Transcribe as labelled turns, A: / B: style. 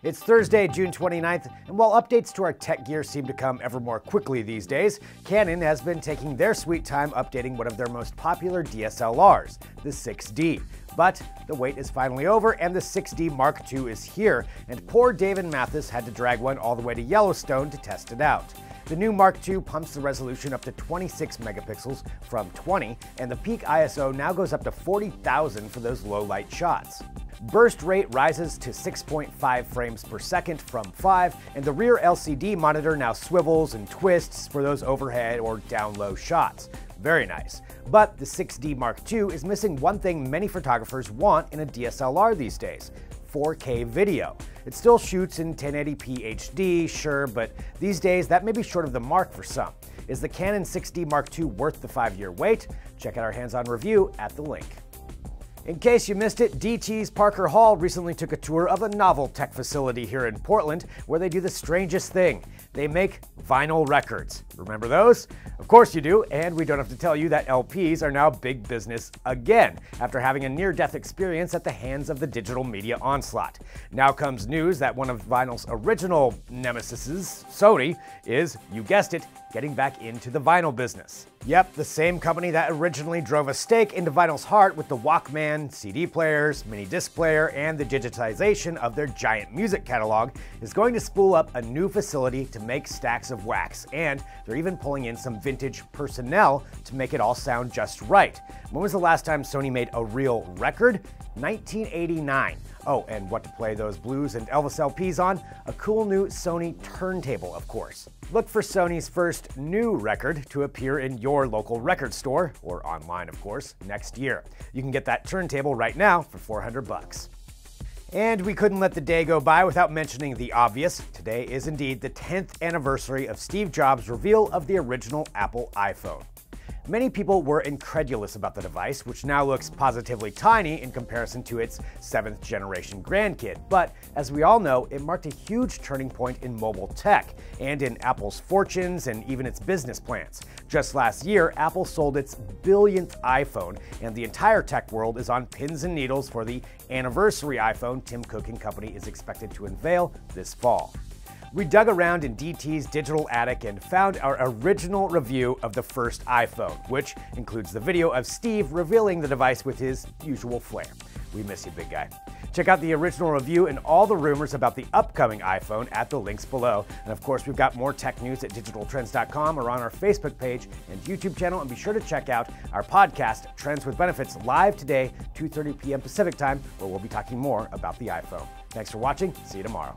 A: It's Thursday, June 29th, and while updates to our tech gear seem to come ever more quickly these days, Canon has been taking their sweet time updating one of their most popular DSLRs, the 6D. But the wait is finally over, and the 6D Mark II is here, and poor Daven Matheis had to drag one all the way to Yellowstone to test it out. The new Mark II pumps the resolution up to 26 megapixels from 20, and the peak ISO now goes up to 40,000 for those low-light shots. Burst rate rises to 6.5 frames per second from 5, and the rear LCD monitor now swivels and twists for those overhead or down-low shots. Very nice. But the 6D Mark II is missing one thing many photographers want in a DSLR these days: 4K video. It still shoots in 1080p HD, sure, but these days that may be short of the mark for some. Is the Canon 6D Mark II worth the 5-year wait? Check out our hands-on review at the link. In case you missed it, DT's Parker Hall recently took a tour of a novel tech facility here in Portland where they do the strangest thing. They make vinyl records. Remember those? Of course you do, and we don't have to tell you that LPs are now big business again, after having a near-death experience at the hands of the digital media onslaught. Now comes news that one of vinyl's original nemesises, Sony, is, you guessed it, getting back into the vinyl business. Yep, the same company that originally drove a stake into vinyl's heart with the Walkman, CD players, mini disc player, and the digitization of their giant music catalog is going to spool up a new facility to make stacks of wax, and they're even pulling in some vintage personnel to make it all sound just right. When was the last time Sony made a real record? 1989. Oh, and what to play those blues and Elvis LPs on? A cool new Sony turntable, of course. Look for Sony's first new record to appear in your local record store, or online, of course, next year. You can get that turntable right now for $400. And we couldn't let the day go by without mentioning the obvious. Today is indeed the 10th anniversary of Steve Jobs' reveal of the original Apple iPhone. Many people were incredulous about the device, which now looks positively tiny in comparison to its 7th generation grandkid. But as we all know, it marked a huge turning point in mobile tech, and in Apple's fortunes and even its business plans. Just last year, Apple sold its billionth iPhone, and the entire tech world is on pins and needles for the anniversary iPhone Tim Cook and Company is expected to unveil this fall. We dug around in DT's digital attic and found our original review of the first iPhone, which includes the video of Steve revealing the device with his usual flair. We miss you, big guy. Check out the original review and all the rumors about the upcoming iPhone at the links below. And of course, we've got more tech news at digitaltrends.com or on our Facebook page and YouTube channel. And be sure to check out our podcast, Trends with Benefits, live today, 2:30 p.m. Pacific time, where we'll be talking more about the iPhone. Thanks for watching. See you tomorrow.